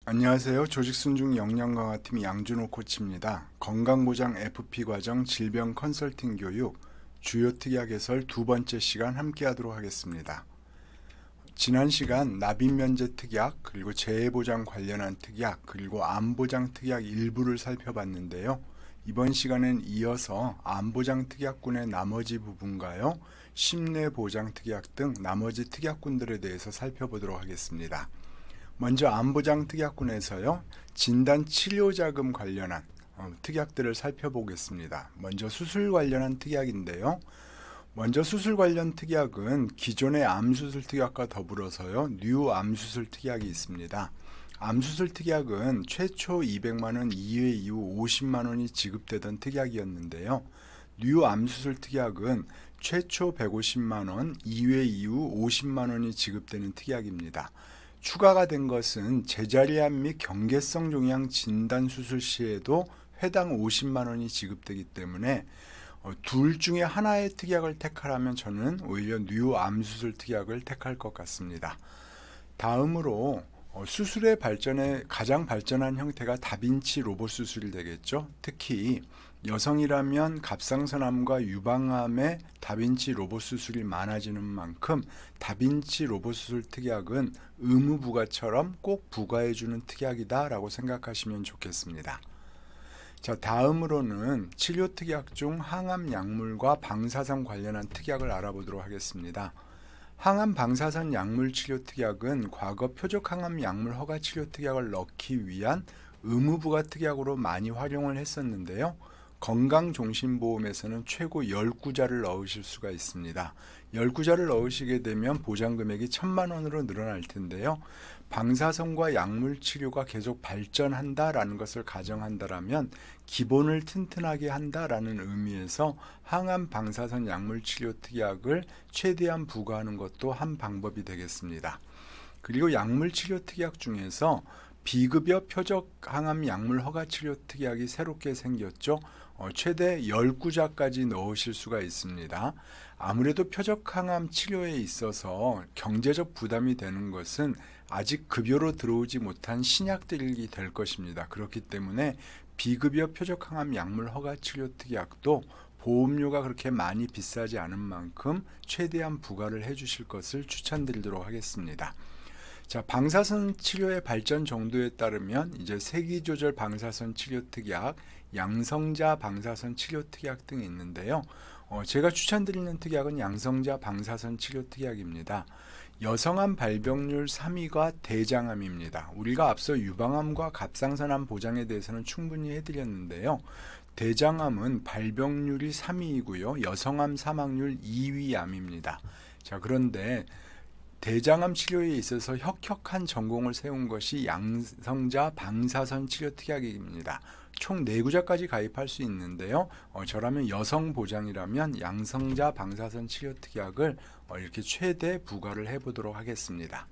안녕하세요. 조직순중 역량강화팀 양준호 코치입니다. 건강보장 FP 과정 질병 컨설팅 교육 주요 특약 해설 두 번째 시간 함께 하도록 하겠습니다. 지난 시간 납입면제 특약, 그리고 재해보장 관련한 특약, 그리고 암보장 특약 일부를 살펴봤는데요. 이번 시간엔 이어서 암보장 특약군의 나머지 부분과요, 심내보장 특약 등 나머지 특약군들에 대해서 살펴보도록 하겠습니다. 먼저 암보장 특약군에서요, 진단 치료자금 관련한 특약들을 살펴보겠습니다. 먼저 수술 관련한 특약인데요. 먼저 수술 관련 특약은 기존의 암수술 특약과 더불어서요, 뉴 암수술 특약이 있습니다. 암수술 특약은 최초 200만원 2회 이후 50만원이 지급되던 특약이었는데요. 뉴 암수술 특약은 최초 150만원 2회 이후 50만원이 지급되는 특약입니다. 추가가 된 것은 제자리암 및 경계성 종양 진단 수술 시에도 회당 50만원이 지급되기 때문에 둘 중에 하나의 특약을 택하라면 저는 오히려 뉴 암수술 특약을 택할 것 같습니다. 다음으로 수술의 발전에 가장 발전한 형태가 다빈치 로봇 수술이 되겠죠. 특히 여성이라면 갑상선암과 유방암의 다빈치 로봇 수술이 많아지는 만큼 다빈치 로봇 수술 특약은 의무 부과처럼 꼭 부과해주는 특약이다 라고 생각하시면 좋겠습니다. 자, 다음으로는 치료 특약 중 항암 약물과 방사선 관련한 특약을 알아보도록 하겠습니다. 항암 방사선 약물 치료 특약은 과거 표적 항암 약물 허가 치료 특약을 넣기 위한 의무 부과 특약으로 많이 활용을 했었는데요. 건강종신보험에서는 최고 10구자를 넣으실 수가 있습니다. 10구자를 넣으시게 되면 보장금액이 1,000만 원으로 늘어날 텐데요. 방사선과 약물 치료가 계속 발전한다라는 것을 가정한다면 기본을 튼튼하게 한다라는 의미에서 항암 방사선 약물 치료 특약을 최대한 부과하는 것도 한 방법이 되겠습니다. 그리고 약물 치료 특약 중에서 비급여 표적 항암 약물 허가 치료 특약이 새롭게 생겼죠. 최대 10구자까지 넣으실 수가 있습니다. 아무래도 표적 항암 치료에 있어서 경제적 부담이 되는 것은 아직 급여로 들어오지 못한 신약들이 될 것입니다. 그렇기 때문에 비급여 표적 항암 약물 허가 치료 특약도 보험료가 그렇게 많이 비싸지 않은 만큼 최대한 부과를 해주실 것을 추천드리도록 하겠습니다. 자, 방사선 치료의 발전 정도에 따르면 이제 세기조절 방사선 치료 특약, 양성자 방사선 치료 특약 등이 있는데요. 제가 추천드리는 특약은 양성자 방사선 치료 특약입니다. 여성암 발병률 3위가 대장암입니다. 우리가 앞서 유방암과 갑상선암 보장에 대해서는 충분히 해드렸는데요. 대장암은 발병률이 3위이고요. 여성암 사망률 2위 암입니다. 자, 그런데 대장암 치료에 있어서 혁혁한 전공을 세운 것이 양성자 방사선 치료 특약입니다. 총 4구자까지 가입할 수 있는데요. 저라면 여성 보장이라면 양성자 방사선 치료 특약을 이렇게 최대 부과를 해보도록 하겠습니다.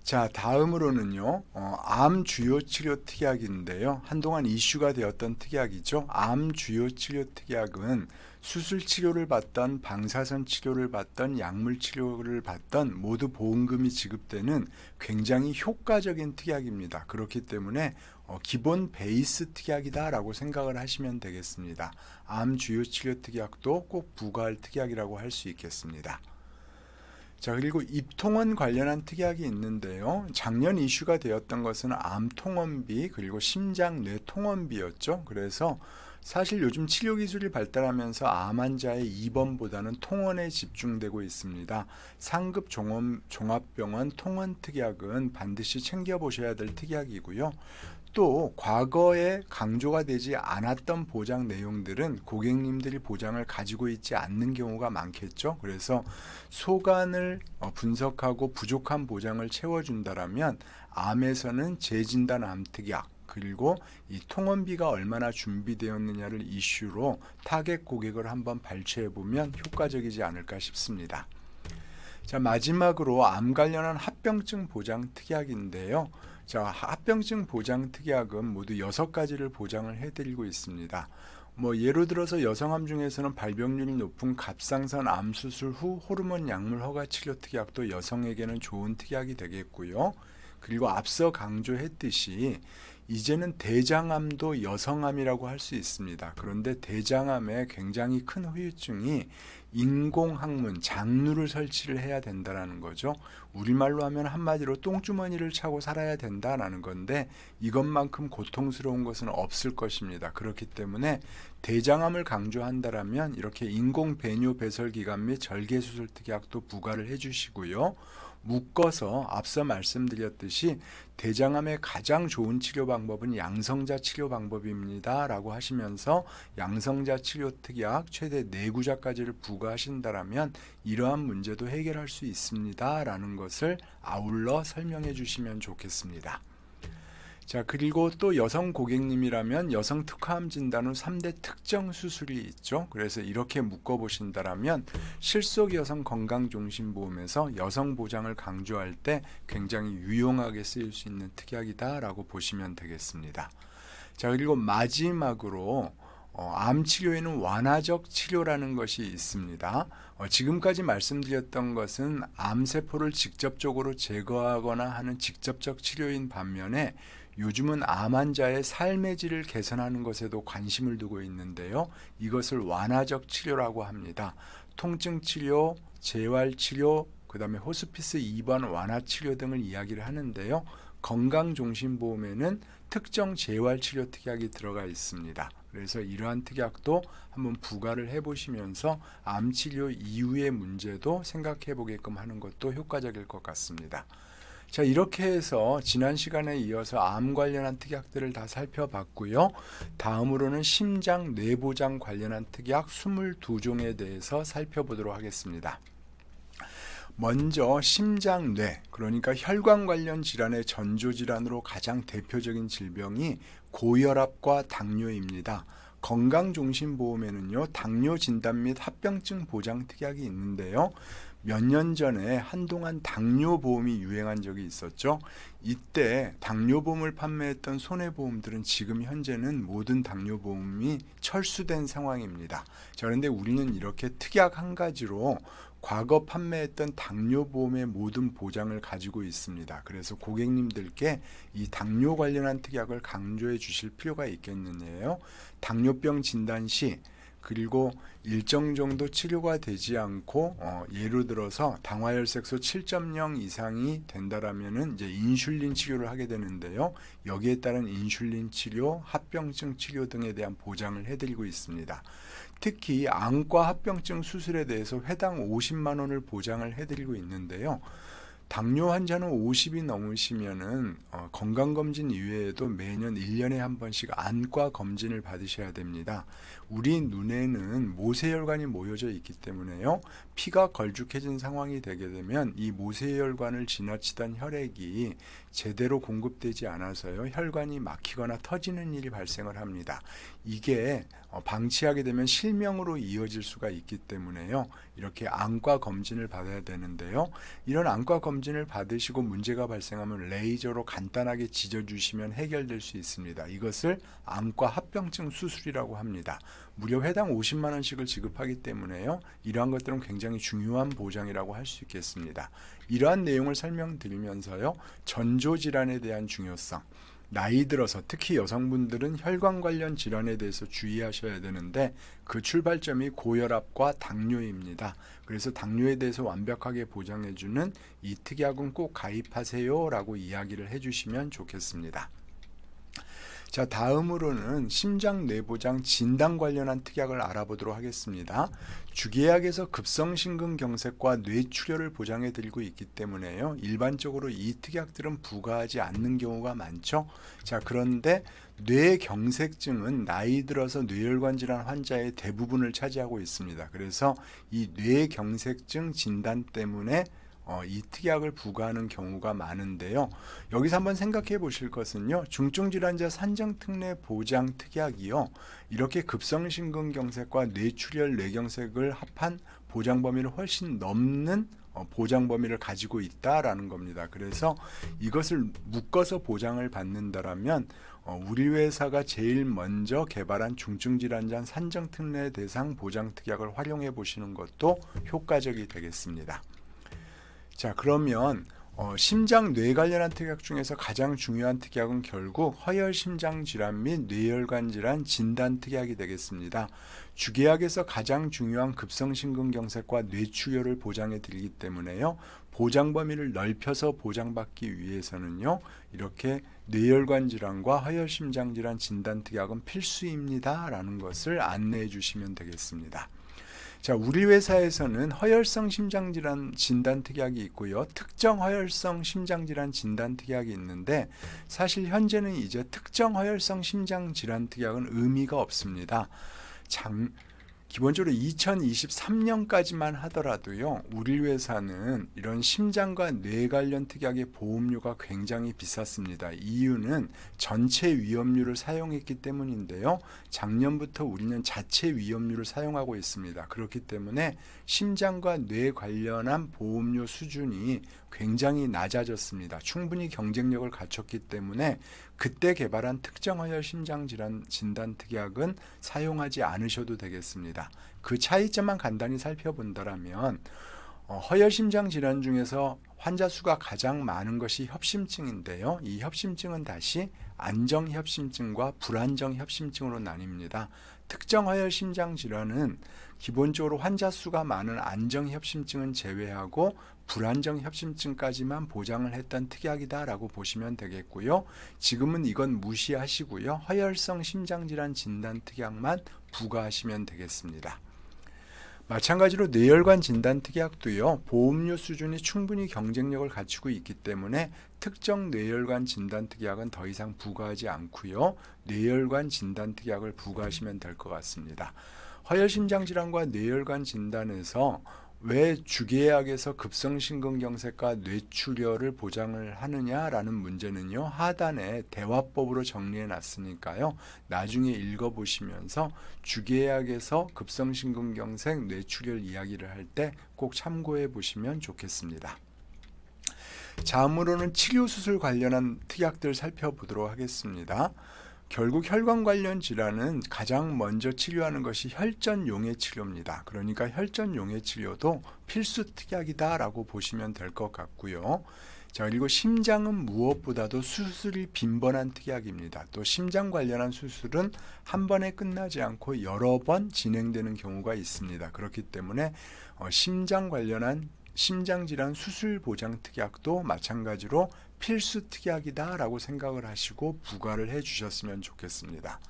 자, 다음으로는요, 암 주요 치료 특약인데요. 한동안 이슈가 되었던 특약이죠. 암 주요 치료 특약은 수술 치료를 받던 방사선 치료를 받던 약물 치료를 받던 모두 보험금이 지급되는 굉장히 효과적인 특약입니다. 그렇기 때문에 기본 베이스 특약이다 라고 생각을 하시면 되겠습니다. 암 주요 치료 특약도 꼭 부과할 특약이라고 할 수 있겠습니다. 자, 그리고 입통원 관련한 특약이 있는데요. 작년 이슈가 되었던 것은 암통원비 그리고 심장뇌통원비였죠. 그래서 사실 요즘 치료기술이 발달하면서 암 환자의 입원보다는 통원에 집중되고 있습니다. 상급 종합병원 통원 특약은 반드시 챙겨보셔야 될 특약이고요. 또 과거에 강조가 되지 않았던 보장 내용들은 고객님들이 보장을 가지고 있지 않는 경우가 많겠죠. 그래서 소관을 분석하고 부족한 보장을 채워준다라면 암에서는 재진단 암특약 그리고 이 통원비가 얼마나 준비되었느냐를 이슈로 타겟 고객을 한번 발췌해보면 효과적이지 않을까 싶습니다. 자, 마지막으로 암 관련한 합병증 보장 특약인데요. 자, 합병증 보장 특약은 모두 6가지를 보장을 해드리고 있습니다. 예를 들어서 여성암 중에서는 발병률이 높은 갑상선 암 수술 후 호르몬 약물 허가 치료 특약도 여성에게는 좋은 특약이 되겠고요. 그리고 앞서 강조했듯이 이제는 대장암도 여성암이라고 할 수 있습니다. 그런데 대장암의 굉장히 큰 후유증이 인공항문, 장루를 설치를 해야 된다는 거죠. 우리말로 하면 한마디로 똥주머니를 차고 살아야 된다라는 건데 이것만큼 고통스러운 것은 없을 것입니다. 그렇기 때문에 대장암을 강조한다라면 이렇게 인공 배뇨 배설 기관 및 절개 수술 특약도 부과를 해주시고요. 묶어서 앞서 말씀드렸듯이 대장암의 가장 좋은 치료 방법은 양성자 치료 방법입니다 라고 하시면서 양성자 치료 특약 최대 4구자까지를 부과하신다면 이러한 문제도 해결할 수 있습니다 라는 것을 아울러 설명해 주시면 좋겠습니다. 자, 그리고 또 여성 고객님이라면 여성 특화암 진단 후 3대 특정 수술이 있죠. 그래서 이렇게 묶어보신다면 실속 여성 건강종신보험에서 여성 보장을 강조할 때 굉장히 유용하게 쓰일 수 있는 특약이다 라고 보시면 되겠습니다. 자, 그리고 마지막으로 암 치료에는 완화적 치료라는 것이 있습니다. 지금까지 말씀드렸던 것은 암세포를 직접적으로 제거하거나 하는 직접적 치료인 반면에 요즘은 암 환자의 삶의 질을 개선하는 것에도 관심을 두고 있는데요. 이것을 완화적 치료라고 합니다. 통증 치료, 재활 치료, 그 다음에 호스피스 입원 완화 치료 등을 이야기를 하는데요. 건강종신보험에는 특정 재활 치료 특약이 들어가 있습니다. 그래서 이러한 특약도 한번 부과를 해보시면서 암 치료 이후의 문제도 생각해 보게끔 하는 것도 효과적일 것 같습니다. 자, 이렇게 해서 지난 시간에 이어서 암 관련한 특약들을 다 살펴봤고요. 다음으로는 심장 뇌보장 관련한 특약 22종에 대해서 살펴보도록 하겠습니다. 먼저 심장뇌, 그러니까 혈관 관련 질환의 전조질환으로 가장 대표적인 질병이 고혈압과 당뇨입니다. 건강종신보험에는요, 당뇨 진단 및 합병증 보장 특약이 있는데요. 몇 년 전에 한동안 당뇨보험이 유행한 적이 있었죠. 이때 당뇨보험을 판매했던 손해보험들은 지금 현재는 모든 당뇨보험이 철수된 상황입니다. 자, 그런데 우리는 이렇게 특약 한 가지로 과거 판매했던 당뇨보험의 모든 보장을 가지고 있습니다. 그래서 고객님들께 이 당뇨 관련한 특약을 강조해 주실 필요가 있겠느냐요. 당뇨병 진단 시 그리고 일정 정도 치료가 되지 않고 예를 들어서 당화혈색소 7.0 이상이 된다라면은 이제 인슐린 치료를 하게 되는데요. 여기에 따른 인슐린 치료, 합병증 치료 등에 대한 보장을 해드리고 있습니다. 특히 안과 합병증 수술에 대해서 회당 50만 원을 보장을 해드리고 있는데요. 당뇨 환자는 50이 넘으시면은 건강검진 이외에도 매년 1년에 한 번씩 안과 검진을 받으셔야 됩니다. 우리 눈에는 모세혈관이 모여져 있기 때문에요. 피가 걸쭉해진 상황이 되게 되면 이 모세혈관을 지나치던 혈액이 제대로 공급되지 않아서요. 혈관이 막히거나 터지는 일이 발생을 합니다. 이게 방치하게 되면 실명으로 이어질 수가 있기 때문에요. 이렇게 안과 검진을 받아야 되는데요. 이런 안과 검진을 받으시고 문제가 발생하면 레이저로 간단하게 지져주시면 해결될 수 있습니다. 이것을 안과 합병증 수술이라고 합니다. 무려 회당 50만 원씩을 지급하기 때문에요. 이러한 것들은 굉장히 중요한 보장이라고 할 수 있겠습니다. 이러한 내용을 설명드리면서요. 전조질환에 대한 중요성, 나이 들어서 특히 여성분들은 혈관 관련 질환에 대해서 주의하셔야 되는데 그 출발점이 고혈압과 당뇨입니다. 그래서 당뇨에 대해서 완벽하게 보장해주는 이 특약은 꼭 가입하세요 라고 이야기를 해주시면 좋겠습니다. 자, 다음으로는 심장뇌보장 진단 관련한 특약을 알아보도록 하겠습니다. 주계약에서 급성심근경색과 뇌출혈을 보장해 드리고 있기 때문에요. 일반적으로 이 특약들은 부과하지 않는 경우가 많죠. 자, 그런데 뇌경색증은 나이 들어서 뇌혈관 질환 환자의 대부분을 차지하고 있습니다. 그래서 이 뇌경색증 진단 때문에 이 특약을 부과하는 경우가 많은데요. 여기서 한번 생각해 보실 것은요. 중증질환자 산정특례 보장 특약이요. 이렇게 급성심근경색과 뇌출혈, 뇌경색을 합한 보장 범위를 훨씬 넘는 보장 범위를 가지고 있다라는 겁니다. 그래서 이것을 묶어서 보장을 받는다라면 우리 회사가 제일 먼저 개발한 중증질환자 산정특례 대상 보장 특약을 활용해 보시는 것도 효과적이 되겠습니다. 자, 그러면 심장 뇌 관련한 특약 중에서 가장 중요한 특약은 결국 허혈심장 질환 및 뇌혈관 질환 진단 특약이 되겠습니다. 주계약에서 가장 중요한 급성심근경색과 뇌출혈을 보장해 드리기 때문에요. 보장 범위를 넓혀서 보장받기 위해서는요. 이렇게 뇌혈관 질환과 허혈심장 질환 진단 특약은 필수입니다. 라는 것을 안내해 주시면 되겠습니다. 자, 우리 회사에서는 허혈성 심장질환 진단 특약이 있고요. 특정 허혈성 심장질환 진단 특약이 있는데 사실 현재는 이제 특정 허혈성 심장질환 특약은 의미가 없습니다. 기본적으로 2023년까지만 하더라도요. 우리 회사는 이런 심장과 뇌 관련 특약의 보험료가 굉장히 비쌌습니다. 이유는 전체 위험료를 사용했기 때문인데요. 작년부터 우리는 자체 위험료를 사용하고 있습니다. 그렇기 때문에 심장과 뇌 관련한 보험료 수준이 굉장히 낮아졌습니다. 충분히 경쟁력을 갖췄기 때문에 그때 개발한 특정 허혈 심장질환 진단 특약은 사용하지 않으셔도 되겠습니다. 그 차이점만 간단히 살펴본다면 허혈 심장 질환 중에서 환자 수가 가장 많은 것이 협심증인데요. 이 협심증은 다시 안정 협심증과 불안정 협심증으로 나뉩니다. 특정 허혈 심장 질환은 기본적으로 환자 수가 많은 안정 협심증은 제외하고 불안정 협심증까지만 보장을 했던 특약이다라고 보시면 되겠고요. 지금은 이건 무시하시고요. 허혈성 심장질환 진단 특약만 부과하시면 되겠습니다. 마찬가지로 뇌혈관 진단 특약도요. 보험료 수준이 충분히 경쟁력을 갖추고 있기 때문에 특정 뇌혈관 진단 특약은 더 이상 부과하지 않고요. 뇌혈관 진단 특약을 부과하시면 될 것 같습니다. 허혈심장질환과 뇌혈관 진단에서 왜 주계약에서 급성심근경색과 뇌출혈을 보장을 하느냐라는 문제는요. 하단에 대화법으로 정리해 놨으니까요. 나중에 읽어보시면서 주계약에서 급성심근경색, 뇌출혈 이야기를 할 때 꼭 참고해 보시면 좋겠습니다. 다음으로는 치료수술 관련한 특약들 살펴보도록 하겠습니다. 결국 혈관 관련 질환은 가장 먼저 치료하는 것이 혈전용해 치료입니다. 그러니까 혈전용해 치료도 필수 특약이다라고 보시면 될 것 같고요. 자, 그리고 심장은 무엇보다도 수술이 빈번한 특약입니다. 또 심장 관련한 수술은 한 번에 끝나지 않고 여러 번 진행되는 경우가 있습니다. 그렇기 때문에 심장 관련한 심장질환 수술 보장 특약도 마찬가지로 필수 특약이다 라고 생각을 하시고 부과를 해 주셨으면 좋겠습니다.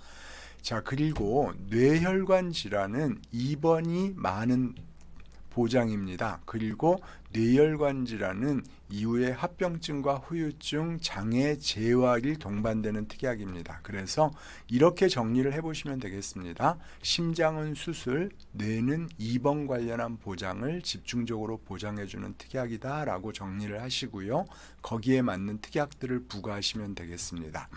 자, 그리고 뇌혈관 질환은 입원이 많은 보장입니다. 그리고 뇌혈관 질환은 이후에 합병증과 후유증, 장애, 재활이 동반되는 특약입니다. 그래서 이렇게 정리를 해보시면 되겠습니다. 심장은 수술, 뇌는 입원 관련한 보장을 집중적으로 보장해주는 특약이다 라고 정리를 하시고요. 거기에 맞는 특약들을 부과하시면 되겠습니다.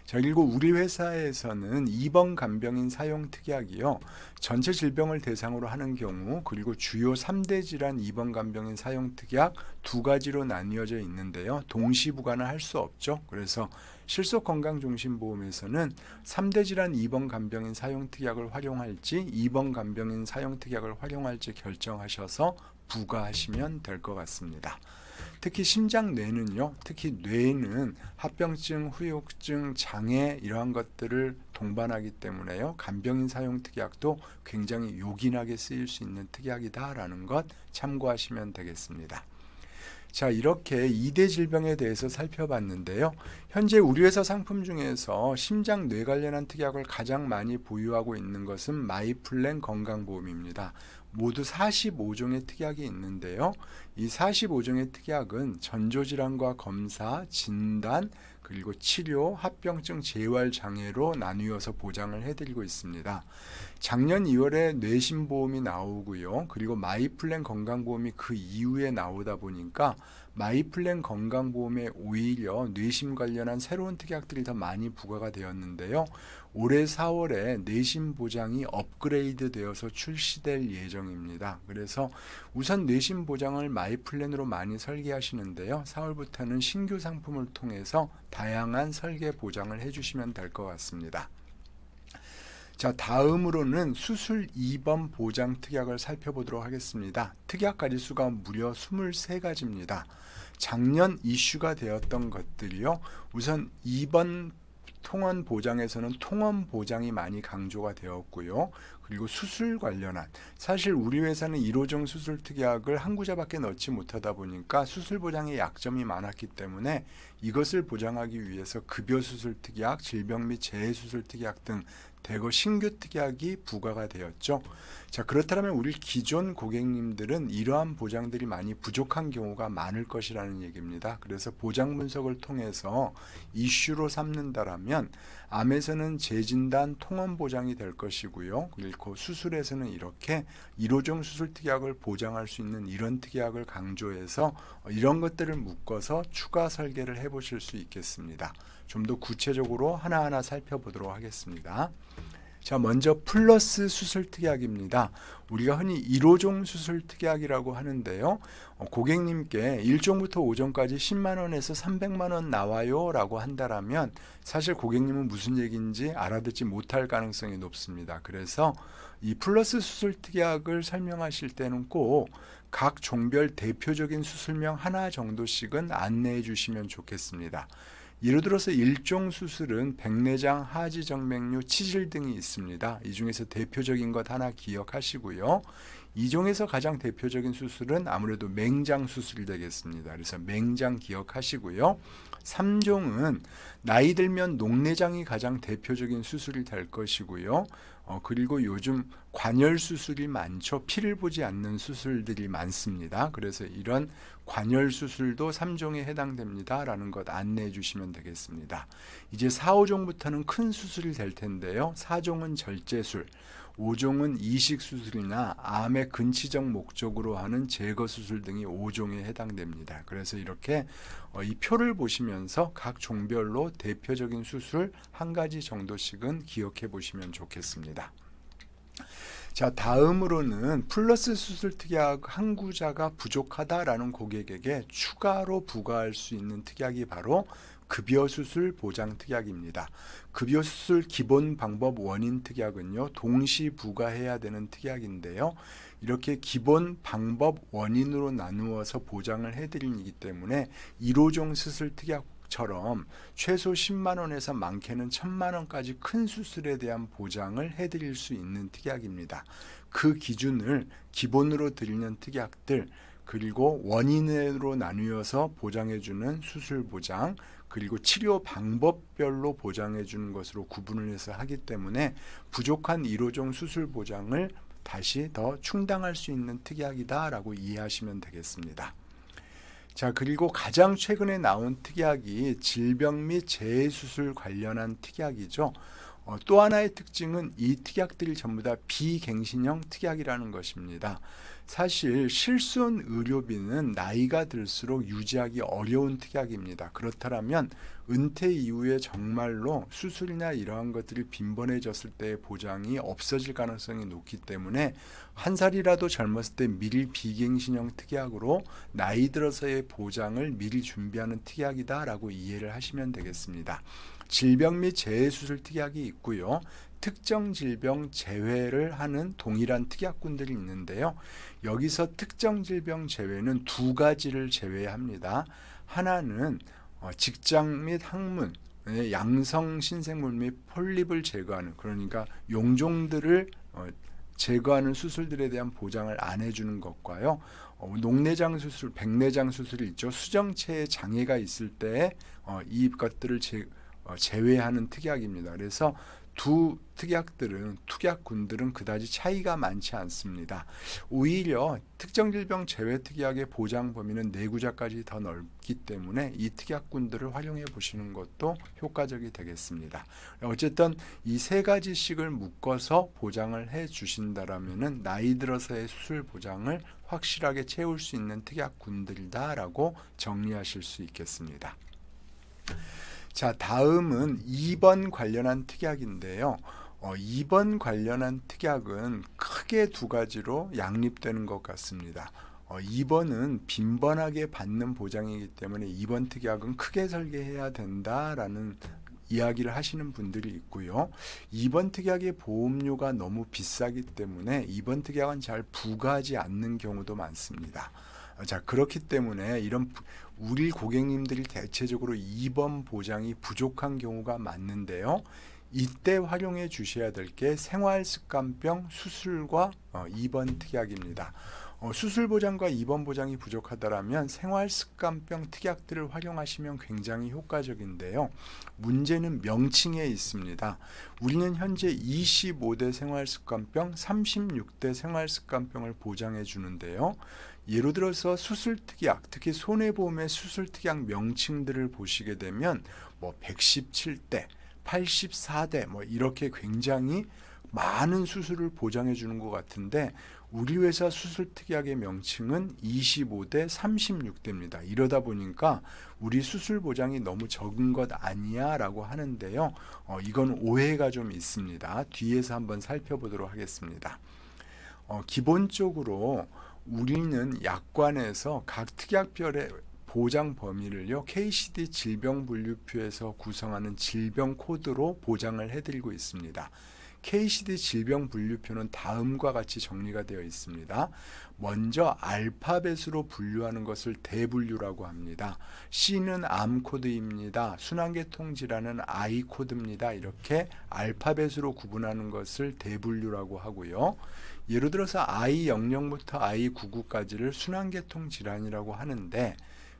자, 그리고 우리 회사에서는 입원 간병인 사용 특약이요. 전체 질병을 대상으로 하는 경우 그리고 주요 3대 질환 입원 간병인 사용 특약 두 가지로 나뉘어져 있는데요. 동시 부과는 할 수 없죠. 그래서 실속건강종신보험에서는 3대 질환 입원 간병인 사용 특약을 활용할지 입원 간병인 사용 특약을 활용할지 결정하셔서 부과하시면 될 것 같습니다. 특히 심장 뇌는요. 특히 뇌는 합병증, 후유증, 장애 이러한 것들을 동반하기 때문에요. 간병인 사용 특약도 굉장히 요긴하게 쓰일 수 있는 특약이다라는 것 참고하시면 되겠습니다. 자, 이렇게 2대 질병에 대해서 살펴봤는데요. 현재 우리 회사 상품 중에서 심장 뇌 관련한 특약을 가장 많이 보유하고 있는 것은 마이플랜 건강보험입니다. 모두 45종의 특약이 있는데요. 이 45종의 특약은 전조질환과 검사, 진단, 그리고 치료, 합병증, 재활장애로 나누어서 보장을 해드리고 있습니다. 작년 2월에 뇌심보험이 나오고요. 그리고 마이플랜 건강보험이 그 이후에 나오다 보니까 마이플랜 건강보험에 오히려 뇌심 관련한 새로운 특약들이 더 많이 부과가 되었는데요. 올해 4월에 뇌심 보장이 업그레이드 되어서 출시될 예정입니다. 그래서 우선 뇌심 보장을 마이플랜으로 많이 설계하시는데요. 4월부터는 신규 상품을 통해서 다양한 설계 보장을 해주시면 될 것 같습니다. 자, 다음으로는 수술 입원 보장 특약을 살펴보도록 하겠습니다. 특약 가지수가 무려 23가지입니다. 작년 이슈가 되었던 것들이요. 우선 2번 통원 보장에서는 통원 보장이 많이 강조가 되었고요. 그리고 수술 관련한, 사실 우리 회사는 1호종 수술 특약을 한 구자밖에 넣지 못하다 보니까 수술 보장에 약점이 많았기 때문에 이것을 보장하기 위해서 급여 수술 특약, 질병 및 재해 수술 특약 등 대거 신규 특약이 부과가 되었죠. 자, 그렇다면 우리 기존 고객님들은 이러한 보장들이 많이 부족한 경우가 많을 것이라는 얘기입니다. 그래서 보장 분석을 통해서 이슈로 삼는다라면 암에서는 재진단 통원 보장이 될 것이고요. 그리고 수술에서는 이렇게 1호종 수술 특약을 보장할 수 있는 이런 특약을 강조해서 이런 것들을 묶어서 추가 설계를 해보실 수 있겠습니다. 좀 더 구체적으로 하나하나 살펴보도록 하겠습니다. 자, 먼저 플러스 수술 특약입니다. 우리가 흔히 1호종 수술 특약이라고 하는데요. 고객님께 1종부터 5종까지 10만원에서 300만원 나와요 라고 한다면 사실 고객님은 무슨 얘기인지 알아듣지 못할 가능성이 높습니다. 그래서 이 플러스 수술 특약을 설명하실 때는 꼭 각 종별 대표적인 수술명 하나 정도씩은 안내해 주시면 좋겠습니다. 예를 들어서 1종 수술은 백내장, 하지 정맥류, 치질 등이 있습니다. 이 중에서 대표적인 것 하나 기억하시고요. 2종에서 가장 대표적인 수술은 아무래도 맹장 수술이 되겠습니다. 그래서 맹장 기억하시고요. 3종은 나이 들면 녹내장이 가장 대표적인 수술이 될 것이고요. 그리고 요즘 관열 수술이 많죠. 피를 보지 않는 수술들이 많습니다. 그래서 이런 관열 수술도 3종에 해당됩니다 라는 것 안내해 주시면 되겠습니다. 이제 4, 5종부터는 큰 수술이 될 텐데요. 4종은 절제술, 5종은 이식 수술이나 암의 근치적 목적으로 하는 제거 수술 등이 5종에 해당됩니다. 그래서 이렇게 이 표를 보시면서 각 종별로 대표적인 수술 한 가지 정도씩은 기억해 보시면 좋겠습니다. 자, 다음으로는 플러스 수술 특약 한 구자가 부족하다라는 고객에게 추가로 부과할 수 있는 특약이 바로 급여 수술 보장 특약입니다. 급여 수술 기본 방법 원인 특약은요, 동시 부과해야 되는 특약인데요. 이렇게 기본 방법 원인으로 나누어서 보장을 해드리기 때문에 1호종 수술 특약처럼 최소 10만원에서 많게는 1000만원까지 큰 수술에 대한 보장을 해드릴 수 있는 특약입니다. 그 기준을 기본으로 드리는 특약들, 그리고 원인으로 나누어서 보장해주는 수술 보장, 그리고 치료 방법별로 보장해주는 것으로 구분을 해서 하기 때문에 부족한 1호종 수술 보장을 다시 더 충당할 수 있는 특약이다 라고 이해하시면 되겠습니다. 자, 그리고 가장 최근에 나온 특약이 질병 및 재해수술 관련한 특약이죠. 또 하나의 특징은 이 특약들이 전부 다 비갱신형 특약이라는 것입니다. 사실 실손 의료비는 나이가 들수록 유지하기 어려운 특약입니다. 그렇다면 은퇴 이후에 정말로 수술이나 이러한 것들이 빈번해졌을 때의 보장이 없어질 가능성이 높기 때문에 한 살이라도 젊었을 때 미리 비갱신형 특약으로 나이 들어서의 보장을 미리 준비하는 특약이다라고 이해를 하시면 되겠습니다. 질병 및 재해수술 특약이 있고요. 특정 질병 제외를 하는 동일한 특약군들이 있는데요. 여기서 특정 질병 제외는 두 가지를 제외합니다. 하나는 직장 및 학문, 양성 신생물 및 폴립을 제거하는, 그러니까 용종들을 제거하는 수술들에 대한 보장을 안 해주는 것과요. 녹내장 수술, 백내장 수술이 있죠. 수정체에 장애가 있을 때 이것들을 제외하는 특약입니다. 그래서 두 특약군들은 그다지 차이가 많지 않습니다. 오히려 특정 질병 제외 특약의 보장 범위는 4구자까지 더 넓기 때문에 이 특약군들을 활용해 보시는 것도 효과적이 되겠습니다. 어쨌든 이 세 가지씩을 묶어서 보장을 해 주신다라면은 나이 들어서의 수술 보장을 확실하게 채울 수 있는 특약군들이다라고 정리하실 수 있겠습니다. 자, 다음은 2번 관련한 특약인데요. 2번 관련한 특약은 크게 두 가지로 양립되는 것 같습니다. 2번은 빈번하게 받는 보장이기 때문에 2번 특약은 크게 설계해야 된다라는 이야기를 하시는 분들이 있고요. 2번 특약의 보험료가 너무 비싸기 때문에 2번 특약은 잘 부과하지 않는 경우도 많습니다. 자, 그렇기 때문에 우리 고객님들이 대체적으로 2번 보장이 부족한 경우가 많은데요. 이때 활용해 주셔야 될 게 생활습관병 수술과 2번 특약입니다. 수술 보장과 2번 보장이 부족하다면 생활습관병 특약들을 활용하시면 굉장히 효과적인데요. 문제는 명칭에 있습니다. 우리는 현재 25대 생활습관병, 36대 생활습관병을 보장해 주는데요. 예를 들어서 수술특약, 특히 손해보험의 수술특약 명칭들을 보시게 되면 117대, 84대 이렇게 굉장히 많은 수술을 보장해 주는 것 같은데 우리 회사 수술특약의 명칭은 25대 36대입니다. 이러다 보니까 우리 수술 보장이 너무 적은 것 아니야 라고 하는데요. 이건 오해가 좀 있습니다. 뒤에서 한번 살펴보도록 하겠습니다. 기본적으로 우리는 약관에서 각 특약별의 보장 범위를요, KCD 질병분류표에서 구성하는 질병 코드로 보장을 해드리고 있습니다. KCD 질병분류표는 다음과 같이 정리가 되어 있습니다. 먼저 알파벳으로 분류하는 것을 대분류라고 합니다. C는 암 코드입니다. 순환계통 질환은 I 코드입니다. 이렇게 알파벳으로 구분하는 것을 대분류라고 하고요. 예를 들어서 I00부터 I99까지를 순환계통 질환이라고 하는데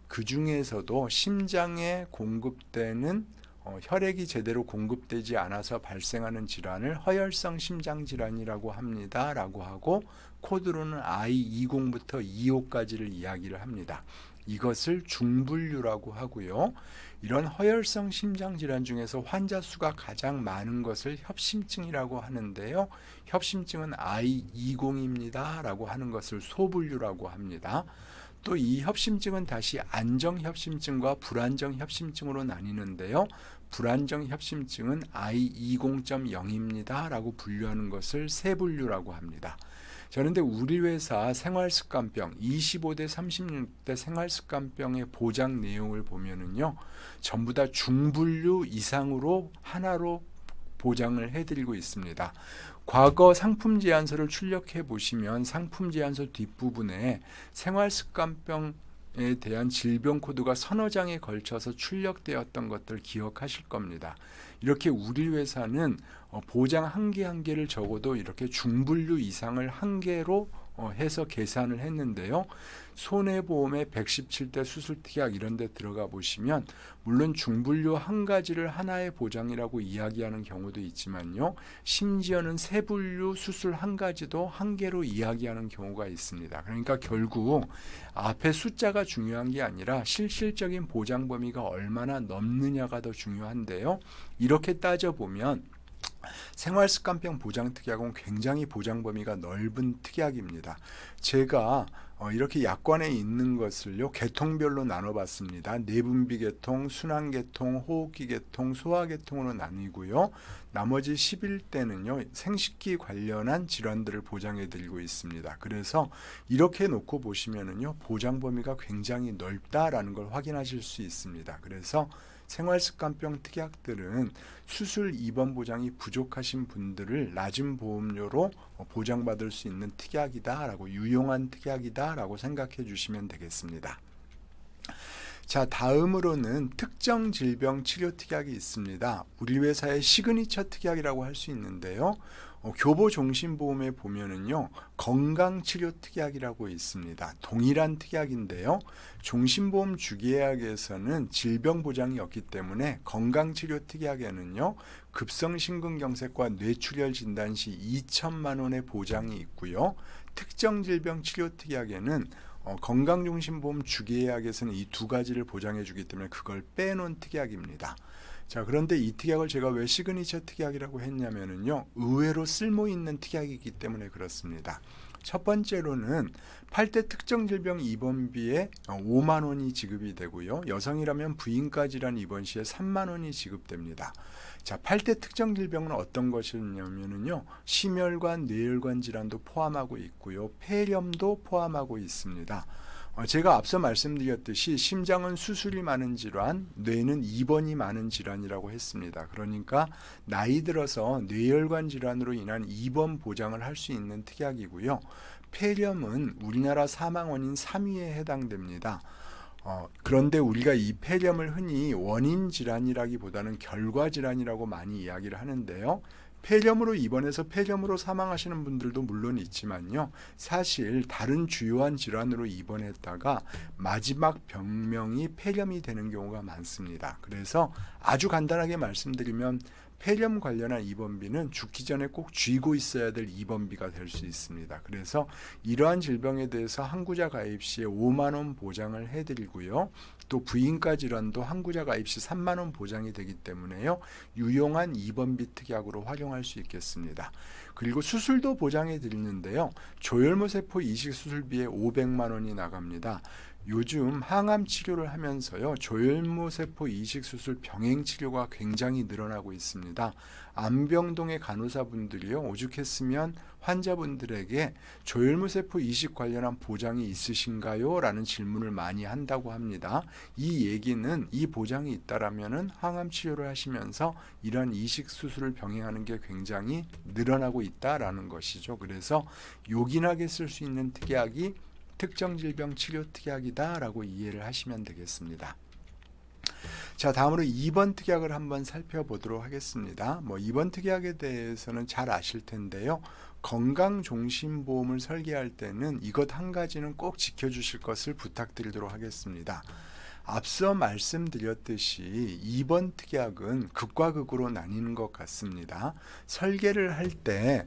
그 중에서도 심장에 공급되는 혈액이 제대로 공급되지 않아서 발생하는 질환을 허혈성 심장질환이라고 합니다. 라고 하고 코드로는 I20부터 25까지를 이야기를 합니다. 이것을 중분류라고 하고요. 이런 허혈성 심장질환 중에서 환자 수가 가장 많은 것을 협심증이라고 하는데요. 협심증은 I20입니다. 라고 하는 것을 소분류라고 합니다. 또 이 협심증은 다시 안정협심증과 불안정협심증으로 나뉘는데요. 불안정협심증은 I20.0입니다. 라고 분류하는 것을 세분류라고 합니다. 자, 그런데 우리 회사 생활습관병 25대 36대 생활습관병의 보장 내용을 보면은요. 전부 다 중분류 이상으로 하나로 보장을 해드리고 있습니다. 과거 상품제안서를 출력해 보시면 상품제안서 뒷부분에 생활습관병에 대한 질병 코드가 서너 장에 걸쳐서 출력되었던 것들 기억하실 겁니다. 이렇게 우리 회사는 보장 한 개 한 개를 적어도 이렇게 중분류 이상을 한 개로 해서 계산을 했는데요. 손해보험의 117대 수술특약 이런 데 들어가 보시면 물론 중분류 한 가지를 하나의 보장이라고 이야기하는 경우도 있지만요. 심지어는 세분류 수술 한 가지도 한 개로 이야기하는 경우가 있습니다. 그러니까 결국 앞에 숫자가 중요한 게 아니라 실질적인 보장 범위가 얼마나 넘느냐가 더 중요한데요. 이렇게 따져보면 생활습관병 보장특약은 굉장히 보장 범위가 넓은 특약입니다. 제가 이렇게 약관에 있는 것을요 계통별로 나눠봤습니다. 내분비계통, 순환계통, 호흡기계통, 소화계통으로 나뉘고요. 나머지 11대는요 생식기 관련한 질환들을 보장해드리고 있습니다. 그래서 이렇게 놓고 보시면은요 보장 범위가 굉장히 넓다라는 걸 확인하실 수 있습니다. 그래서 생활습관병 특약들은 수술 입원 보장이 부족하신 분들을 낮은 보험료로 보장받을 수 있는 특약이다라고 유용한 특약이다라고 생각해 주시면 되겠습니다. 자, 다음으로는 특정 질병 치료 특약이 있습니다. 우리 회사의 시그니처 특약이라고 할 수 있는데요. 교보종신보험에 보면은요 건강치료 특약이라고 있습니다. 동일한 특약인데요. 종신보험 주계약에서는 질병 보장이 없기 때문에 건강치료 특약에는요 급성심근경색과 뇌출혈 진단 시 2천만 원의 보장이 있고요. 특정 질병 치료 특약에는 건강종신보험 주계약에서는 이 두 가지를 보장해 주기 때문에 그걸 빼놓은 특약입니다. 자, 그런데 이 특약을 제가 왜 시그니처 특약이라고 했냐면요 의외로 쓸모있는 특약이기 때문에 그렇습니다. 첫 번째로는 8대 특정 질병 입원비에 5만 원이 지급이 되고요. 여성이라면 부인과 질환 입원 시에 3만 원이 지급됩니다. 자, 8대 특정 질병은 어떤 것이냐면요. 심혈관, 뇌혈관 질환도 포함하고 있고요. 폐렴도 포함하고 있습니다. 제가 앞서 말씀드렸듯이 심장은 수술이 많은 질환, 뇌는 입원이 많은 질환이라고 했습니다. 그러니까 나이 들어서 뇌혈관 질환으로 인한 입원 보장을 할 수 있는 특약이고요. 폐렴은 우리나라 사망 원인 3위에 해당됩니다. 그런데 우리가 이 폐렴을 흔히 원인 질환이라기보다는 결과 질환이라고 많이 이야기를 하는데요. 폐렴으로 입원해서 폐렴으로 사망하시는 분들도 물론 있지만요. 사실 다른 주요한 질환으로 입원했다가 마지막 병명이 폐렴이 되는 경우가 많습니다. 그래서 아주 간단하게 말씀드리면 폐렴 관련한 입원비는 죽기 전에 꼭 쥐고 있어야 될 입원비가 될 수 있습니다. 그래서 이러한 질병에 대해서 항구자 가입 시에 5만 원 보장을 해드리고요. 또 부인과 질환도 항구자 가입 시 3만 원 보장이 되기 때문에요. 유용한 입원비 특약으로 활용할 수 있겠습니다. 그리고 수술도 보장해 드리는데요. 조혈모세포 이식 수술비에 500만 원이 나갑니다. 요즘 항암 치료를 하면서요, 조혈모세포 이식 수술 병행 치료가 굉장히 늘어나고 있습니다. 안병동의 간호사분들이요, 오죽했으면 환자분들에게 조혈모세포 이식 관련한 보장이 있으신가요? 라는 질문을 많이 한다고 합니다. 이 얘기는 이 보장이 있다라면은 항암 치료를 하시면서 이런 이식 수술을 병행하는 게 굉장히 늘어나고 있다라는 것이죠. 그래서 요긴하게 쓸 수 있는 특약이 특정 질병 치료 특약이다라고 이해를 하시면 되겠습니다. 자, 다음으로 2번 특약을 한번 살펴보도록 하겠습니다. 2번 특약에 대해서는 잘 아실 텐데요. 건강종신보험을 설계할 때는 이것 한 가지는 꼭 지켜주실 것을 부탁드리도록 하겠습니다. 앞서 말씀드렸듯이 2번 특약은 극과 극으로 나뉘는 것 같습니다. 설계를 할 때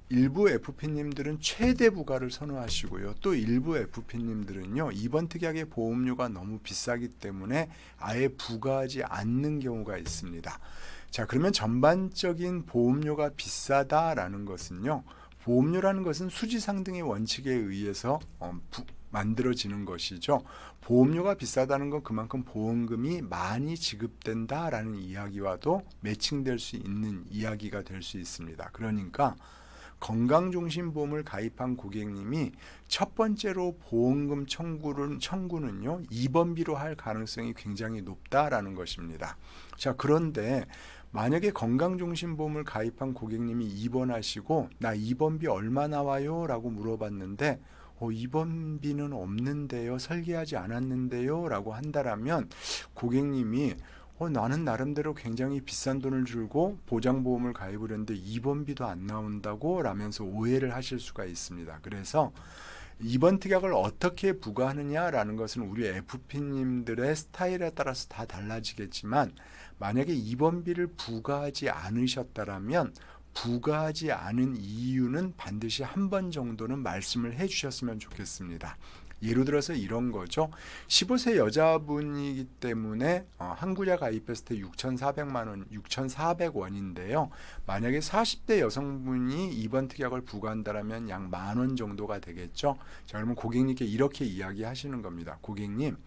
일부 FP님들은 최대 부가를 선호하시고요. 또 일부 FP님들은요. 이번 특약의 보험료가 너무 비싸기 때문에 아예 부과하지 않는 경우가 있습니다. 자, 그러면 전반적인 보험료가 비싸다라는 것은요. 보험료라는 것은 수지상등의 원칙에 의해서 만들어지는 것이죠. 보험료가 비싸다는 건 그만큼 보험금이 많이 지급된다라는 이야기와도 매칭될 수 있는 이야기가 될 수 있습니다. 그러니까 건강종신보험을 가입한 고객님이 첫 번째로 보험금 청구는요 2번비로 할 가능성이 굉장히 높다라는 것입니다. 자, 그런데 만약에 건강종신보험을 가입한 고객님이 입원하시고 나 입원비 얼마 나와요? 라고 물어봤는데 입원비는 없는데요, 설계하지 않았는데요 라고 한다라면 고객님이 나는 나름대로 굉장히 비싼 돈을 들고 보장보험을 가입을 했는데 입원비도 안 나온다고 라면서 오해를 하실 수가 있습니다. 그래서 이번 특약을 어떻게 부과하느냐라는 것은 우리 FP님들의 스타일에 따라서 다 달라지겠지만 만약에 입원비를 부과하지 않으셨다면 부과하지 않은 이유는 반드시 한 번 정도는 말씀을 해 주셨으면 좋겠습니다. 예를 들어서 이런 거죠. 15세 여자분이기 때문에 항구자 가입했을 때 6,400만 원, 6,400원인데요. 만약에 40대 여성분이 이번 특약을 부과한다면 약 10,000원 정도가 되겠죠. 자, 그러면 고객님께 이렇게 이야기하시는 겁니다. 고객님,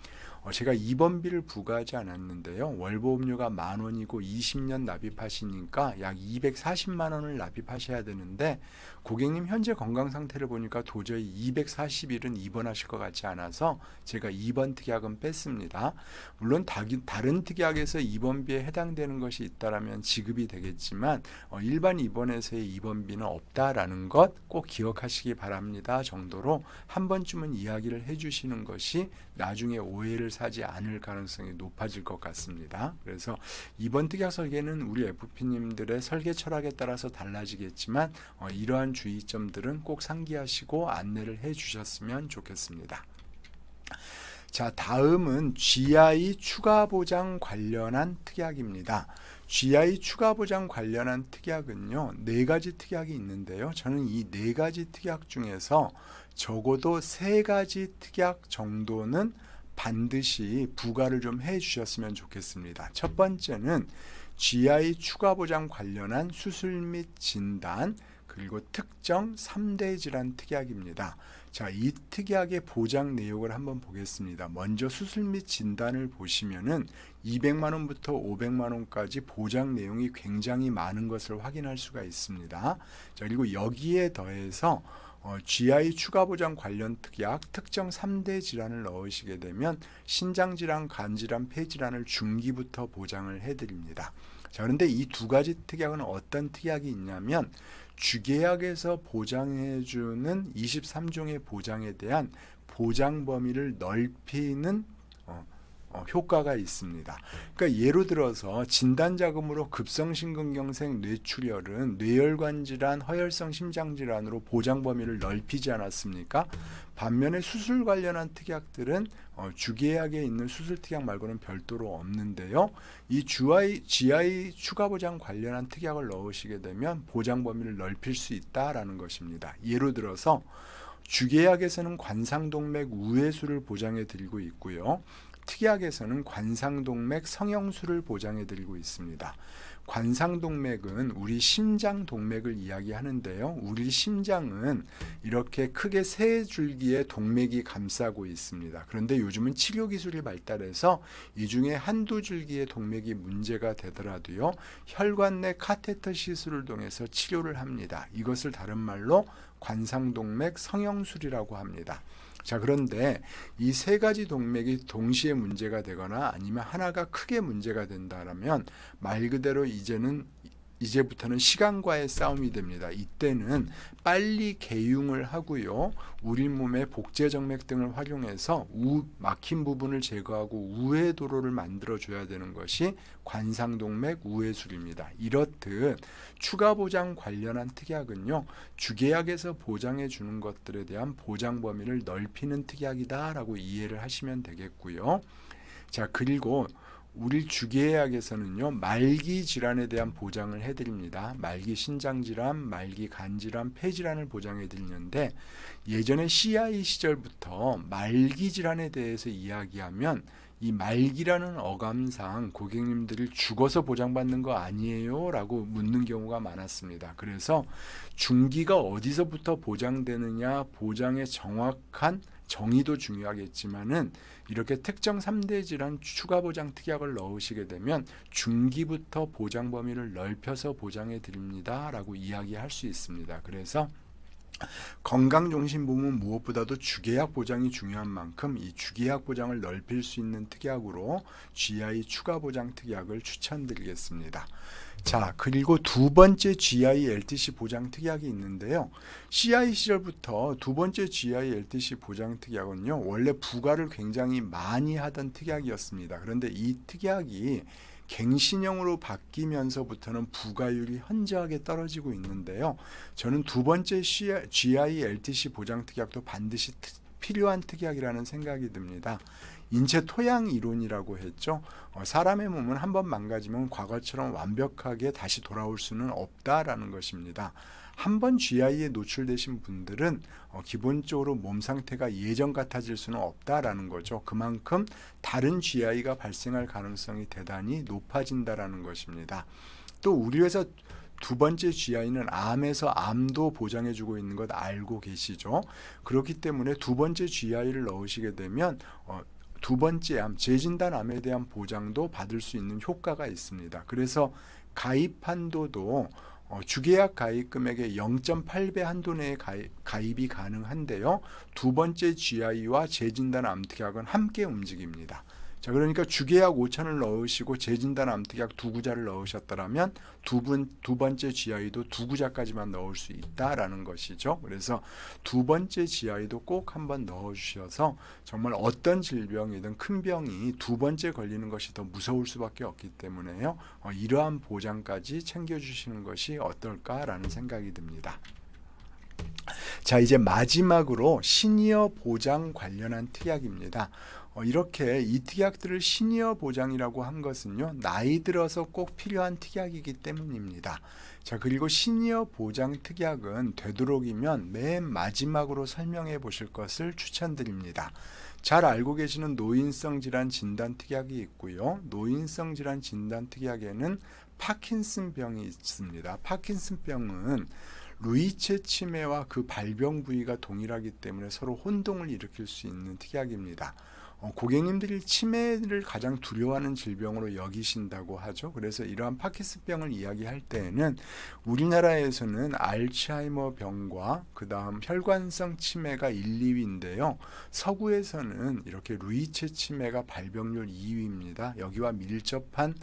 제가 입원비를 부과하지 않았는데요. 월보험료가 10,000원이고 20년 납입하시니까 약 240만 원을 납입하셔야 되는데 고객님 현재 건강 상태를 보니까 도저히 240일은 입원하실 것 같지 않아서 제가 입원 특약은 뺐습니다. 물론 다른 특약에서 입원비에 해당되는 것이 있다면 지급이 되겠지만 일반 입원에서의 입원비는 없다라는 것 꼭 기억하시기 바랍니다 정도로 한 번쯤은 이야기를 해주시는 것이 나중에 오해를 사지 않을 가능성이 높아질 것 같습니다. 그래서 이번 특약 설계는 우리 FP님들의 설계 철학에 따라서 달라지겠지만 이러한 주의점들은 꼭 상기하시고 안내를 해 주셨으면 좋겠습니다. 자, 다음은 GI 추가 보장 관련한 특약입니다. GI 추가 보장 관련한 특약은요 4가지 특약이 있는데요. 저는 이 4가지 특약 중에서 적어도 3가지 특약 정도는 반드시 부과를 좀 해 주셨으면 좋겠습니다. 첫 번째는 GI 추가 보장 관련한 수술 및 진단, 그리고 특정 3대 질환 특약입니다. 자, 이 특약의 보장 내용을 한번 보겠습니다. 먼저 수술 및 진단을 보시면은 200만 원부터 500만 원까지 보장 내용이 굉장히 많은 것을 확인할 수가 있습니다. 자, 그리고 여기에 더해서 GI 추가 보장 관련 특약 특정 3대 질환을 넣으시게 되면 신장질환, 간질환, 폐질환을 중기부터 보장을 해드립니다. 자, 그런데 이 두 가지 특약은 어떤 특약이 있냐면 주계약에서 보장해주는 23종의 보장에 대한 보장 범위를 넓히는 효과가 있습니다. 그러니까 예로 들어서 진단자금으로 급성심근경색 뇌출혈은 뇌혈관 질환, 허혈성 심장질환으로 보장 범위를 넓히지 않았습니까? 반면에 수술 관련한 특약들은 주계약에 있는 수술 특약 말고는 별도로 없는데요. 이 GI 추가 보장 관련한 특약을 넣으시게 되면 보장 범위를 넓힐 수 있다라는 것입니다. 예로 들어서 주계약에서는 관상동맥 우회수를 보장해 드리고 있고요. 특약에서는 관상동맥 성형수를 보장해 드리고 있습니다. 관상동맥은 우리 심장 동맥을 이야기하는데요. 우리 심장은 이렇게 크게 세 줄기의 동맥이 감싸고 있습니다. 그런데 요즘은 치료 기술이 발달해서 이 중에 한두 줄기의 동맥이 문제가 되더라도요. 혈관 내 카테터 시술을 통해서 치료를 합니다. 이것을 다른 말로 관상동맥 성형술이라고 합니다. 자, 그런데 이 세 가지 동맥이 동시에 문제가 되거나 아니면 하나가 크게 문제가 된다면 말 그대로 이제부터는 시간과의 싸움이 됩니다. 이때는 빨리 개융을 하고요. 우리 몸의 복제정맥 등을 활용해서 막힌 부분을 제거하고 우회도로를 만들어줘야 되는 것이 관상동맥 우회술입니다. 이렇듯 추가 보장 관련한 특약은요. 주계약에서 보장해 주는 것들에 대한 보장 범위를 넓히는 특약이다라고 이해를 하시면 되겠고요. 자, 그리고 우리 주계약에서는요, 말기 질환에 대한 보장을 해드립니다. 말기 신장질환, 말기 간질환, 폐질환을 보장해 드리는데 예전에 CI 시절부터 말기 질환에 대해서 이야기하면 이 말기라는 어감상 고객님들이 죽어서 보장받는 거 아니에요? 라고 묻는 경우가 많았습니다. 그래서 중기가 어디서부터 보장되느냐, 보장의 정확한 정의도 중요하겠지만은 이렇게 특정 3대 질환 추가 보장 특약을 넣으시게 되면 중기부터 보장 범위를 넓혀서 보장해 드립니다 라고 이야기할 수 있습니다. 그래서 건강종신보험은 무엇보다도 주계약 보장이 중요한 만큼 이 주계약 보장을 넓힐 수 있는 특약으로 GI 추가 보장 특약을 추천드리겠습니다. 자, 그리고 두 번째 GI LTC 보장 특약이 있는데요. CI 시절부터 두 번째 GI LTC 보장 특약은요, 원래 부과를 굉장히 많이 하던 특약이었습니다. 그런데 이 특약이 갱신형으로 바뀌면서부터는 부과율이 현저하게 떨어지고 있는데요. 저는 두 번째 GI LTC 보장 특약도 반드시 필요한 특약이라는 생각이 듭니다. 인체 토양 이론이라고 했죠. 사람의 몸은 한번 망가지면 과거처럼 완벽하게 다시 돌아올 수는 없다라는 것입니다. 한번 GI에 노출되신 분들은 기본적으로 몸 상태가 예전 같아질 수는 없다라는 거죠. 그만큼 다른 GI가 발생할 가능성이 대단히 높아진다라는 것입니다. 또 우리 회사 두 번째 GI는 암에서 암도 보장해주고 있는 것 알고 계시죠? 그렇기 때문에 두 번째 GI를 넣으시게 되면 두 번째 암, 재진단 암에 대한 보장도 받을 수 있는 효과가 있습니다. 그래서 가입 한도도 주계약 가입 금액의 0.8배 한도 내에 가입이 가능한데요. 두 번째 GI와 재진단 암특약은 함께 움직입니다. 자, 그러니까 주계약 5천을 넣으시고 재진단 암특약 두 구자를 넣으셨다면 두 번째 GI도 두 구자까지만 넣을 수 있다라는 것이죠. 그래서 두 번째 GI도 꼭 한번 넣어주셔서 정말 어떤 질병이든 큰 병이 두 번째 걸리는 것이 더 무서울 수밖에 없기 때문에요. 이러한 보장까지 챙겨주시는 것이 어떨까라는 생각이 듭니다. 자, 이제 마지막으로 시니어 보장 관련한 특약입니다. 이렇게 이 특약들을 시니어 보장이라고 한 것은요, 나이 들어서 꼭 필요한 특약이기 때문입니다. 자, 그리고 시니어 보장 특약은 되도록이면 맨 마지막으로 설명해 보실 것을 추천드립니다. 잘 알고 계시는 노인성 질환 진단 특약이 있고요. 노인성 질환 진단 특약에는 파킨슨병이 있습니다. 파킨슨병은 루이체 치매와 그 발병 부위가 동일하기 때문에 서로 혼동을 일으킬 수 있는 특약입니다. 고객님들이 치매를 가장 두려워하는 질병으로 여기신다고 하죠. 그래서 이러한 파킨슨병을 이야기할 때에는 우리나라에서는 알츠하이머 병과 그 다음 혈관성 치매가 1, 2위인데요. 서구에서는 이렇게 루이체 치매가 발병률 2위입니다. 여기와 밀접한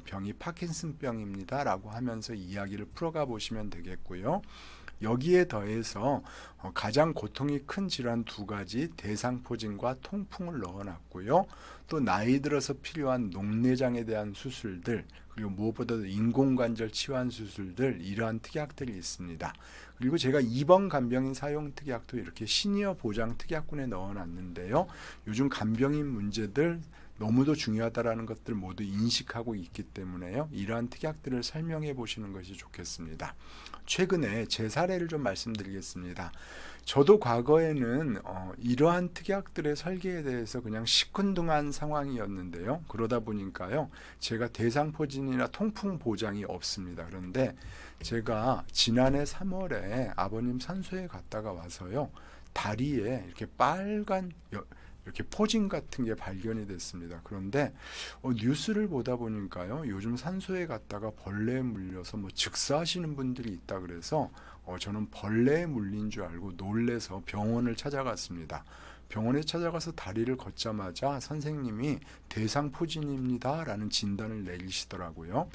병이 파킨슨병입니다 라고 하면서 이야기를 풀어가 보시면 되겠고요. 여기에 더해서 가장 고통이 큰 질환 두 가지, 대상포진과 통풍을 넣어놨고요. 또 나이 들어서 필요한 녹내장에 대한 수술들, 그리고 무엇보다도 인공관절 치환 수술들, 이러한 특약들이 있습니다. 그리고 제가 2번 간병인 사용 특약도 이렇게 시니어 보장 특약군에 넣어놨는데요. 요즘 간병인 문제들 너무도 중요하다라는 것들 모두 인식하고 있기 때문에요. 이러한 특약들을 설명해 보시는 것이 좋겠습니다. 최근에 제 사례를 좀 말씀드리겠습니다. 저도 과거에는 이러한 특약들의 설계에 대해서 그냥 시큰둥한 상황이었는데요. 그러다 보니까요, 제가 대상포진이나 통풍 보장이 없습니다. 그런데 제가 지난해 3월에 아버님 산소에 갔다가 와서요, 다리에 이렇게 빨간 이렇게 포진 같은 게 발견이 됐습니다. 그런데 뉴스를 보다 보니까요, 요즘 산소에 갔다가 벌레에 물려서 즉사하시는 분들이 있다 그래서 저는 벌레에 물린 줄 알고 놀래서 병원을 찾아갔습니다. 병원에 찾아가서 다리를 걷자마자 선생님이 대상포진입니다 라는 진단을 내리시더라고요.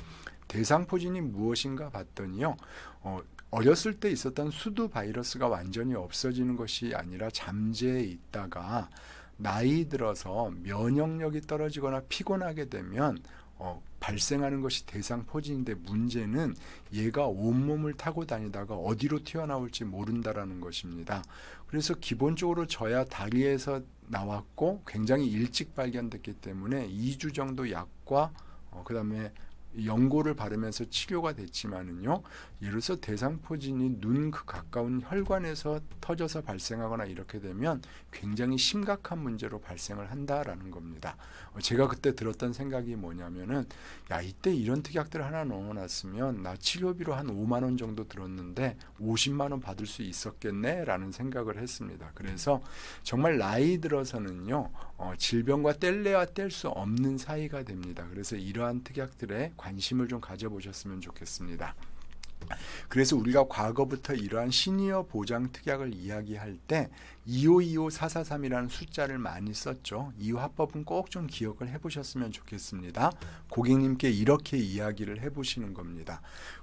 대상포진이 무엇인가 봤더니요, 어렸을 때 있었던 수두 바이러스가 완전히 없어지는 것이 아니라 잠재해 있다가 나이 들어서 면역력이 떨어지거나 피곤하게 되면 발생하는 것이 대상포진인데, 문제는 얘가 온몸을 타고 다니다가 어디로 튀어나올지 모른다라는 것입니다. 그래서 기본적으로 저야 다리에서 나왔고 굉장히 일찍 발견됐기 때문에 2주 정도 약과 그 다음에 연고를 바르면서 치료가 됐지만은요, 예를 들어서 대상포진이 눈 그 가까운 혈관에서 터져서 발생하거나 이렇게 되면 굉장히 심각한 문제로 발생을 한다라는 겁니다. 제가 그때 들었던 생각이 뭐냐면은, 야, 이때 이런 특약들 하나 넣어놨으면 나 치료비로 한 5만 원 정도 들었는데 50만 원 받을 수 있었겠네 라는 생각을 했습니다. 그래서 정말 나이 들어서는요, 질병과 뗄래야 뗄 수 없는 사이가 됩니다. 그래서 이러한 특약들에 관심을 좀 가져보셨으면 좋겠습니다. 그래서 우리가 과거부터 이러한 시니어 보장 특약을 이야기할 때 2525-443이라는 숫자를 많이 썼죠. 이 화법은 꼭 좀 기억을 해보셨으면 좋겠습니다. 고객님께 이렇게 이야기를 해보시는 겁니다.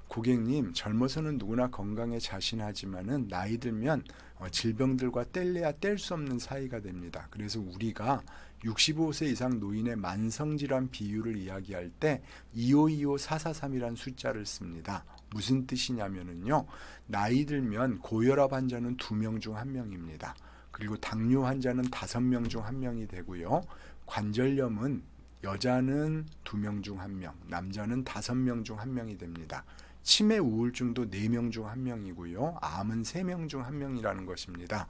고객님, 젊어서는 누구나 건강에 자신하지만은 나이 들면 질병들과 뗄래야 뗄 수 없는 사이가 됩니다. 그래서 우리가 65세 이상 노인의 만성질환 비율을 이야기할 때 2525-443이라는 숫자를 씁니다. 무슨 뜻이냐면요, 나이 들면 고혈압 환자는 2명 중 1명입니다. 그리고 당뇨 환자는 5명 중 1명이 되고요. 관절염은 여자는 2명 중 1명, 남자는 5명 중 1명이 됩니다. 치매 우울증도 4명 중 1명이고요. 암은 3명 중 1명이라는 것입니다.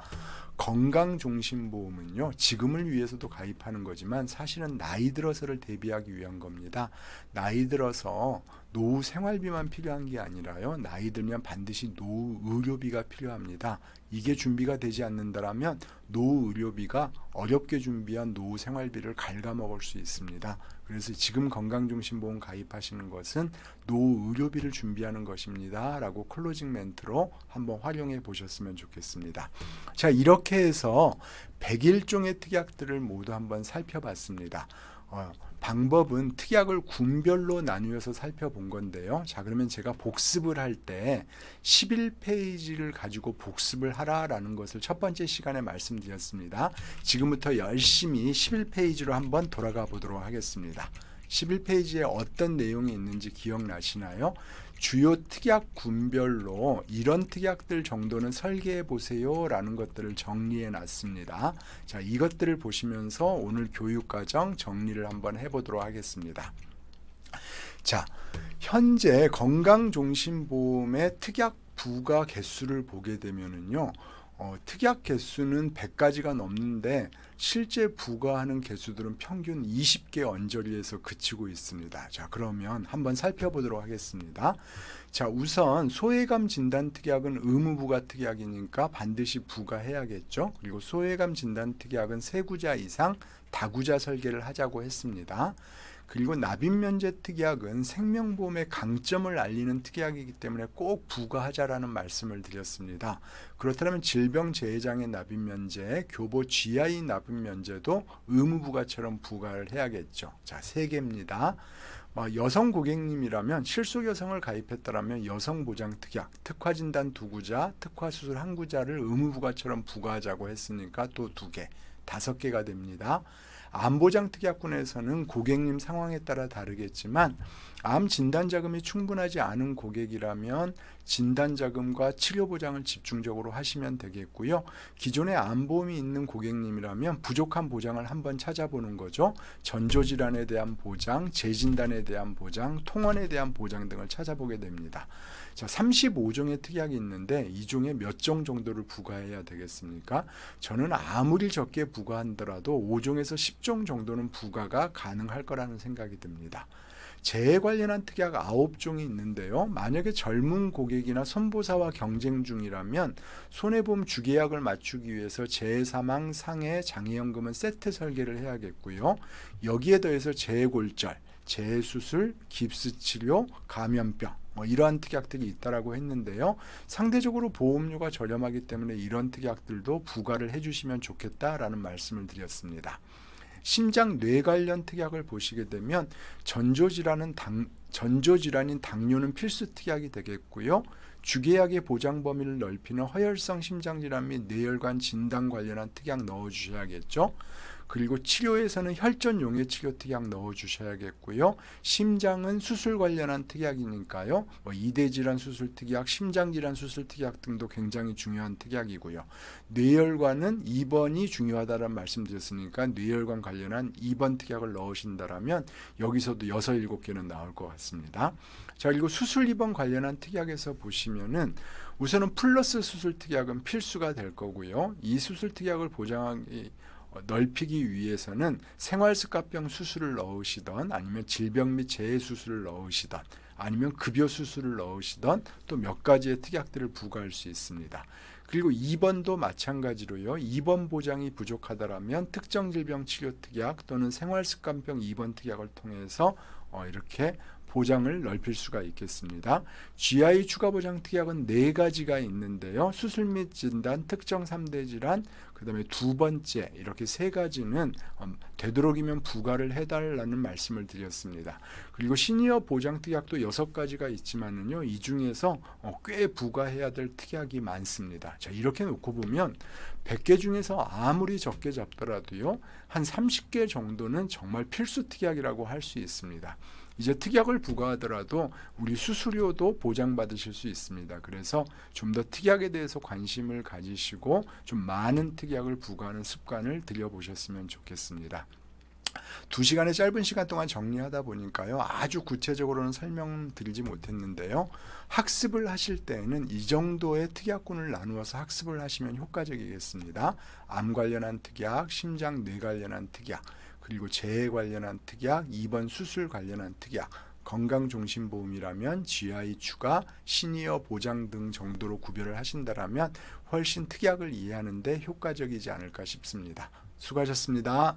건강종신보험은요, 지금을 위해서도 가입하는 거지만 사실은 나이 들어서를 대비하기 위한 겁니다. 나이 들어서 노후 생활비만 필요한 게 아니라요, 나이 들면 반드시 노후 의료비가 필요합니다. 이게 준비가 되지 않는다면 노후 의료비가 어렵게 준비한 노후 생활비를 갉아먹을 수 있습니다. 그래서 지금 건강종신보험 가입하시는 것은 노후 의료비를 준비하는 것입니다 라고 클로징 멘트로 한번 활용해 보셨으면 좋겠습니다. 자, 이렇게 해서 101종의 특약들을 모두 한번 살펴봤습니다. 방법은 특약을 군별로 나누어서 살펴본 건데요. 자, 그러면 제가 복습을 할 때 11페이지를 가지고 복습을 하라라는 것을 첫 번째 시간에 말씀드렸습니다. 지금부터 열심히 11페이지로 한번 돌아가 보도록 하겠습니다. 11페이지에 어떤 내용이 있는지 기억나시나요? 주요 특약 군별로 이런 특약들 정도는 설계해 보세요 라는 것들을 정리해 놨습니다. 자, 이것들을 보시면서 오늘 교육과정 정리를 한번 해보도록 하겠습니다. 자, 현재 건강종신보험의 특약 부가 개수를 보게 되면은요, 특약 개수는 100가지가 넘는데 실제 부과하는 개수들은 평균 20개 언저리에서 그치고 있습니다. 자, 그러면 한번 살펴보도록 하겠습니다. 자, 우선 소외감 진단 특약은 의무 부과 특약이니까 반드시 부과해야겠죠. 그리고 소외감 진단 특약은 3구자 이상 다구자 설계를 하자고 했습니다. 그리고 납입면제 특약은 생명보험의 강점을 알리는 특약이기 때문에 꼭 부과하자라는 말씀을 드렸습니다. 그렇다면 질병재해장애 납입면제, 교보 GI 납입면제도 의무부과처럼 부과를 해야겠죠. 자, 3개입니다. 여성 고객님이라면 실속 여성을 가입했다면 여성보장 특약, 특화진단 2구자, 특화수술 1구자를 의무부과처럼 부과하자고 했으니까 또 2개, 5개가 됩니다. 암보장 특약군에서는 고객님 상황에 따라 다르겠지만 암 진단자금이 충분하지 않은 고객이라면 진단자금과 치료보장을 집중적으로 하시면 되겠고요. 기존에 암보험이 있는 고객님이라면 부족한 보장을 한번 찾아보는 거죠. 전조질환에 대한 보장, 재진단에 대한 보장, 통원에 대한 보장 등을 찾아보게 됩니다. 자, 35종의 특약이 있는데 이 중에 몇 종 정도를 부과해야 되겠습니까? 저는 아무리 적게 부과한더라도 5종에서 10종 정도는 부과가 가능할 거라는 생각이 듭니다. 재해 관련한 특약 9종이 있는데요. 만약에 젊은 고객이나 선보사와 경쟁 중이라면 손해보험 주계약을 맞추기 위해서 재해사망, 상해, 장애연금은 세트 설계를 해야겠고요. 여기에 더해서 재해골절, 재해수술, 깁스치료, 감염병 이러한 특약들이 있다라고 했는데요. 상대적으로 보험료가 저렴하기 때문에 이런 특약들도 부과를 해주시면 좋겠다라는 말씀을 드렸습니다. 심장 뇌 관련 특약을 보시게 되면 전조질환인 당뇨는 필수 특약이 되겠고요. 주계약의 보장 범위를 넓히는 허혈성 심장질환 및 뇌혈관 진단 관련한 특약 넣어주셔야겠죠. 그리고 치료에서는 혈전 용해 치료 특약 넣어주셔야겠고요. 심장은 수술 관련한 특약이니까요. 이대질환 수술 특약, 심장질환 수술 특약 등도 굉장히 중요한 특약이고요. 뇌혈관은 2번이 중요하다는 말씀드렸으니까 뇌혈관 관련한 2번 특약을 넣으신다면 여기서도 6, 7개는 나올 것 같습니다. 자, 그리고 수술 입원 관련한 특약에서 보시면은 우선은 플러스 수술 특약은 필수가 될 거고요. 이 수술 특약을 보장하기 넓히기 위해서는 생활습관병 수술을 넣으시던 아니면 질병 및 재해 수술을 넣으시던 아니면 급여 수술을 넣으시던 또 몇 가지의 특약들을 부과할 수 있습니다. 그리고 2번도 마찬가지로요. 2번 보장이 부족하다면 특정 질병 치료 특약 또는 생활습관병 2번 특약을 통해서 이렇게 보장을 넓힐 수가 있겠습니다. GI 추가 보장 특약은 4가지가 있는데요. 수술 및 진단, 특정 3대 질환, 그 다음에 2번째 이렇게 3가지는 되도록이면 부과를 해달라는 말씀을 드렸습니다. 그리고 시니어 보장 특약도 6가지가 있지만은요, 이 중에서 꽤 부과해야 될 특약이 많습니다. 자, 이렇게 놓고 보면 100개 중에서 아무리 적게 잡더라도요, 한 30개 정도는 정말 필수 특약이라고 할 수 있습니다. 이제 특약을 부과하더라도 우리 수수료도 보장받으실 수 있습니다. 그래서 좀 더 특약에 대해서 관심을 가지시고 좀 많은 특약을 부과하는 습관을 들여보셨으면 좋겠습니다. 2시간의 짧은 시간 동안 정리하다 보니까요, 아주 구체적으로는 설명드리지 못했는데요. 학습을 하실 때에는 이 정도의 특약군을 나누어서 학습을 하시면 효과적이겠습니다. 암 관련한 특약, 심장 뇌 관련한 특약, 그리고 재해 관련한 특약, 2번 수술 관련한 특약, 건강종신보험이라면 GI 추가, 시니어 보장 등 정도로 구별을 하신다면 훨씬 특약을 이해하는 데 효과적이지 않을까 싶습니다. 수고하셨습니다.